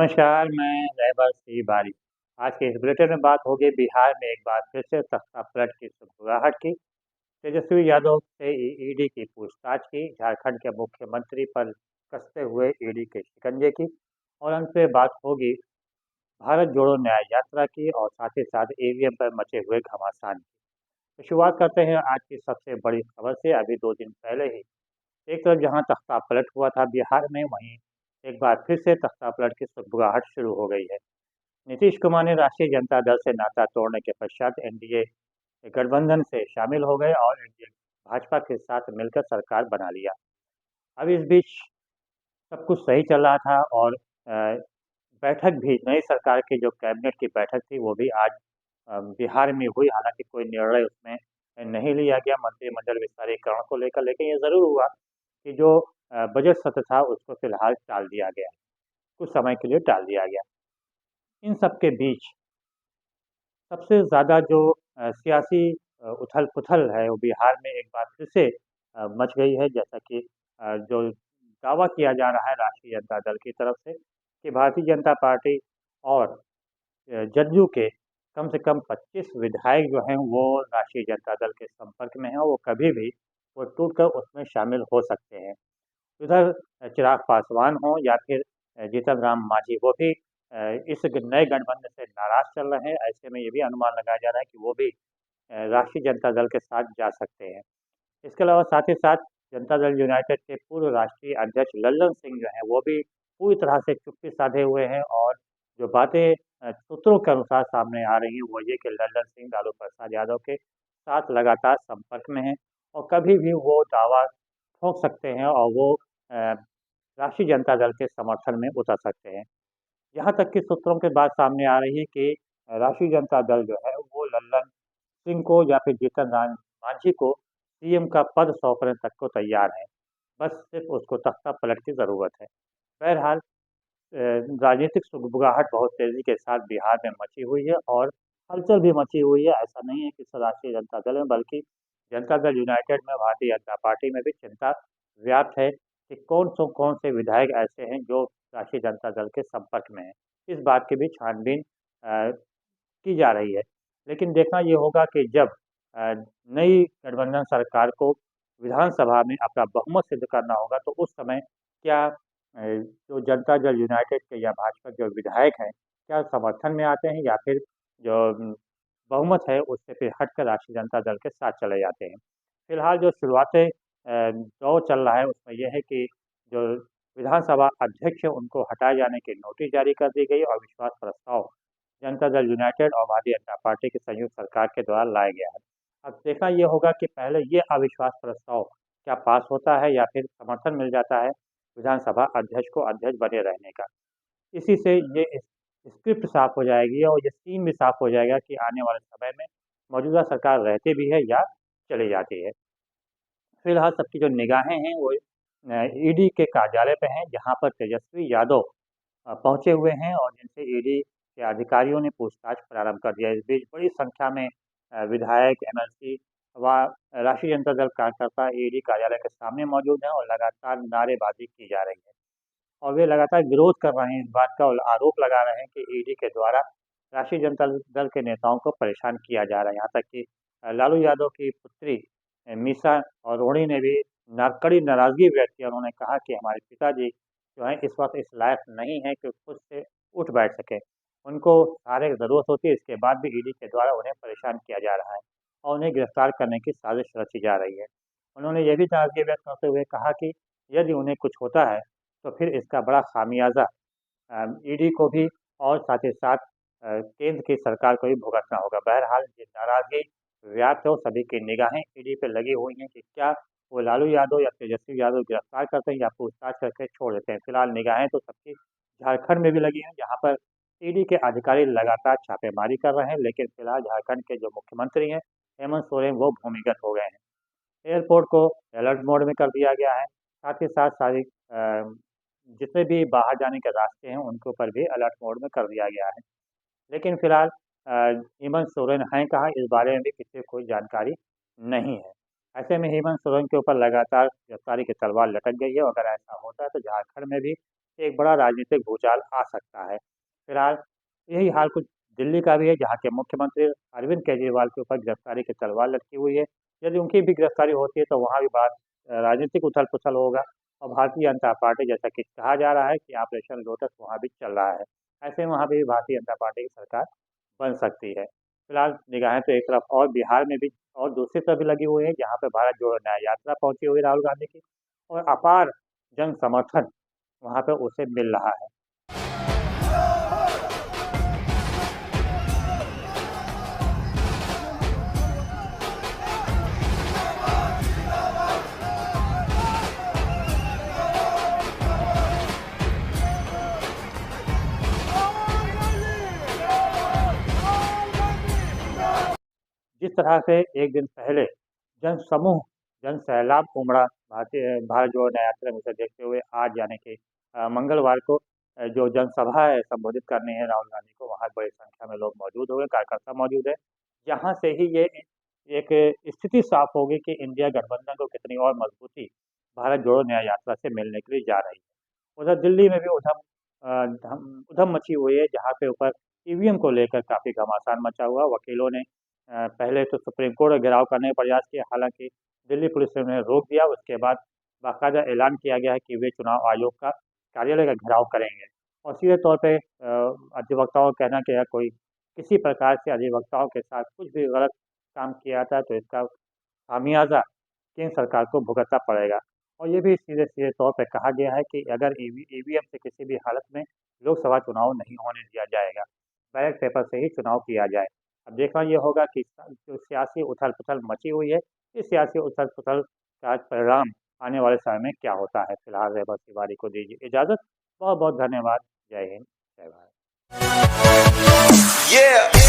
नमस्कार, मैं रहबर सिंह बारी। आज के इस बुलेटिन में बात होगी बिहार में एक बार फिर से तख्ता पलट की सुगबुगाहट की, तेजस्वी यादव से ईडी की पूछताछ की, झारखंड के मुख्यमंत्री पर कसते हुए ईडी के शिकंजे की और अंत में बात होगी भारत जोड़ो न्याय यात्रा की और साथ ही साथ ईवीएम पर मचे हुए घमासान की। तो शुरुआत करते हैं आज की सबसे बड़ी खबर से। अभी 2 दिन पहले ही एक तरफ जहां तख्ता पलट हुआ था बिहार में, वहीं एक बार फिर से तख्ता पलट की सुगबुगाहट शुरू हो गई है। नीतीश कुमार ने राष्ट्रीय जनता दल से नाता तोड़ने के पश्चात एनडीए गठबंधन से शामिल हो गए और एनडीए भाजपा के साथ मिलकर सरकार बना लिया। अब इस बीच सब कुछ सही चल रहा था और अ, बैठक भी नई सरकार की जो कैबिनेट की बैठक थी वो भी आज बिहार में हुई। हालांकि कोई निर्णय उसमें नहीं लिया गया मंत्रिमंडल विस्तारीकरण को लेकर, लेकिन ये ज़रूर हुआ कि जो बजट सत्र था उसको फिलहाल टाल दिया गया, कुछ समय के लिए टाल दिया गया। इन सब के बीच सबसे ज़्यादा जो सियासी उथल-पुथल है वो बिहार में एक बार फिर से मच गई है। जैसा कि जो दावा किया जा रहा है राष्ट्रीय जनता दल की तरफ से कि भारतीय जनता पार्टी और जदयू के कम से कम 25 विधायक जो हैं वो राष्ट्रीय जनता दल के संपर्क में हैं और वो कभी भी वो टूटकर उसमें शामिल हो सकते हैं। उधर चिराग पासवान हों या फिर जीतन राम मांझी, वो भी इस नए गठबंधन से नाराज चल रहे हैं। ऐसे में ये भी अनुमान लगाया जा रहा है कि वो भी राष्ट्रीय जनता दल के साथ जा सकते हैं। इसके अलावा साथ ही साथ जनता दल यूनाइटेड के पूर्व राष्ट्रीय अध्यक्ष लल्लन सिंह जो हैं वो भी पूरी तरह से चुप्पी साधे हुए हैं और जो बातें सूत्रों के अनुसार सामने आ रही हैं वो ये कि लल्लन सिंह लालू प्रसाद यादव के साथ लगातार संपर्क में हैं और कभी भी वो दावा ठोक सकते हैं और वो अ, राष्ट्रीय जनता दल के समर्थन में उतर सकते हैं। यहाँ तक कि सूत्रों के बात सामने आ रही है कि राष्ट्रीय जनता दल जो है वो लल्लन सिंह को या फिर जीतन राम मांझी को सीएम का पद सौंपने तक को तैयार है। बस सिर्फ उसको तख्ता पलट की ज़रूरत है। बहरहाल राजनीतिक सुगबुगाहट बहुत तेज़ी के साथ बिहार में मची हुई है और हलचल भी मची हुई है। ऐसा नहीं है कि सिर्फ राष्ट्रीय जनता दल में, बल्कि जनता दल यूनाइटेड में, भारतीय जनता पार्टी में भी चिंता व्याप्त है कि कौन से विधायक ऐसे हैं जो राष्ट्रीय जनता दल के संपर्क में हैं। इस बात की भी छानबीन की जा रही है। लेकिन देखना ये होगा कि जब अ, नई गठबंधन सरकार को विधानसभा में अपना बहुमत सिद्ध करना होगा तो उस समय क्या जो जनता दल यूनाइटेड के या भाजपा के जो विधायक हैं, क्या समर्थन में आते हैं या फिर जो बहुमत है उससे फिर हटकर राष्ट्रीय जनता दल के साथ चले जाते हैं। फिलहाल जो शुरुआती दौर चल रहा है उसमें यह है कि जो विधानसभा अध्यक्ष है उनको हटाए जाने की नोटिस जारी कर दी गई और विश्वास प्रस्ताव जनता दल यूनाइटेड और भारतीय जनता पार्टी की संयुक्त सरकार के द्वारा लाया गया है। अब देखना ये होगा कि पहले ये अविश्वास प्रस्ताव क्या पास होता है या फिर समर्थन मिल जाता है विधानसभा अध्यक्ष को अध्यक्ष बने रहने का। इसी से ये स्क्रिप्ट साफ हो जाएगी और ये सीन भी साफ हो जाएगा कि आने वाले समय में मौजूदा सरकार रहती भी है या चली जाती है। फिलहाल सबकी जो निगाहें हैं वो ईडी के कार्यालय पे हैं, जहाँ पर तेजस्वी यादव पहुँचे हुए हैं और जिनसे ईडी के अधिकारियों ने पूछताछ प्रारंभ कर दिया है। इस बीच बड़ी संख्या में विधायक, एमएलसी व राष्ट्रीय जनता दल कार्यकर्ता ईडी कार्यालय के सामने मौजूद हैं और लगातार नारेबाजी की जा रही है और वे लगातार विरोध कर रहे हैं इस बात का और आरोप लगा रहे हैं कि ईडी के द्वारा राष्ट्रीय जनता दल के नेताओं को परेशान किया जा रहा है। यहाँ तक कि लालू यादव की पुत्री मीसा और रोहिणी ने भी कड़ी नाराजगी व्यक्त की। उन्होंने कहा कि हमारे पिताजी जो हैं इस वक्त इस लायक नहीं है कि खुद से उठ बैठ सके। उनको सहारे की ज़रूरत होती है, इसके बाद भी ईडी के द्वारा उन्हें परेशान किया जा रहा है और उन्हें गिरफ्तार करने की साजिश रची जा रही है। उन्होंने ये भी नाराजगी व्यक्त करते हुए कहा कि यदि उन्हें कुछ होता है तो फिर इसका बड़ा खामियाजा ईडी को भी और साथ ही साथ केंद्र की सरकार को भी भुगतना होगा। बहरहाल ये नाराज़गी व्याप्त है और सभी की निगाहें ईडी पे लगी हुई हैं कि क्या वो लालू यादव या तेजस्वी यादव गिरफ्तार करते हैं या पूछताछ करके छोड़ देते हैं। फिलहाल निगाहें तो सबकी झारखंड में भी लगी हैं, जहाँ पर ईडी के अधिकारी लगातार छापेमारी कर रहे हैं, लेकिन फिलहाल झारखंड के जो मुख्यमंत्री हैं हेमंत सोरेन वो भूमिगत हो गए हैं। एयरपोर्ट को अलर्ट मोड में कर दिया गया है। साथ ही साथ सारी जितने भी बाहर जाने के रास्ते हैं उनके ऊपर भी अलर्ट मोड में कर दिया गया है। लेकिन फिलहाल हेमंत सोरेन हैं कहाँ, इस बारे में भी किसी को कोई जानकारी नहीं है। ऐसे में हेमंत सोरेन के ऊपर लगातार गिरफ्तारी की तलवार लटक गई है और अगर ऐसा होता है तो झारखंड में भी एक बड़ा राजनीतिक भूचाल आ सकता है। फिलहाल यही हाल कुछ दिल्ली का भी है, जहाँ के मुख्यमंत्री अरविंद केजरीवाल के ऊपर गिरफ्तारी की तलवार लटकी हुई है। यदि उनकी भी गिरफ्तारी होती है तो वहाँ भी बात राजनीतिक उथल-पुथल होगा और भारतीय जनता पार्टी, जैसा कि कहा जा रहा है कि ऑपरेशन लोटस वहाँ भी चल रहा है। ऐसे में वहाँ पे भी भारतीय जनता पार्टी की सरकार बन सकती है। फिलहाल निगाहें तो एक तरफ और बिहार में भी और दूसरी तरफ भी लगी हुई है, जहाँ पे भारत जोड़ो न्याय यात्रा पहुँची हुई है राहुल गांधी की, और अपार जन समर्थन वहाँ पे उसे मिल रहा है। जिस तरह से एक दिन पहले जन समूह, जन सैलाब उमड़ा भारत जोड़ो न्याय यात्रा में, उसे देखते हुए आज यानी कि मंगलवार को जो जनसभा है संबोधित करनी है राहुल गांधी को, वहाँ बड़ी संख्या में लोग मौजूद हुए, कार्यकर्ता मौजूद है। जहाँ से ही ये एक स्थिति साफ होगी कि इंडिया गठबंधन को कितनी और मजबूती भारत जोड़ो न्याय यात्रा से मिलने के लिए जा रही है। उधर दिल्ली में भी उधम मची हुई है, जहाँ पे ऊपर ईवीएम को लेकर काफ़ी घमासान मचा हुआ। वकीलों ने पहले तो सुप्रीम कोर्ट का घेराव करने का प्रयास किया, हालांकि दिल्ली पुलिस ने उन्हें रोक दिया। उसके बाद बाकायदा ऐलान किया गया है कि वे चुनाव आयोग का कार्यालय का घेराव करेंगे और सीधे तौर पे अधिवक्ताओं का कहना कि अगर कोई किसी प्रकार से अधिवक्ताओं के साथ कुछ भी गलत काम किया जाता है तो इसका खामियाजा केंद्र सरकार को भुगतना पड़ेगा। और ये भी सीधे-सीधे तौर पे कहा गया है कि अगर ईवीएम से किसी भी हालत में लोकसभा चुनाव नहीं होने दिया जाएगा, बैलेट पेपर से ही चुनाव किया जाए। अब देखना ये होगा कि जो सियासी उथल-पुथल मची हुई है, इस सियासी उथल-पुथल का परिणाम आने वाले समय में क्या होता है। फिलहाल रहबत तिवारी को दीजिए इजाज़त। बहुत-बहुत धन्यवाद। जय हिंद, जय भारत। Yeah.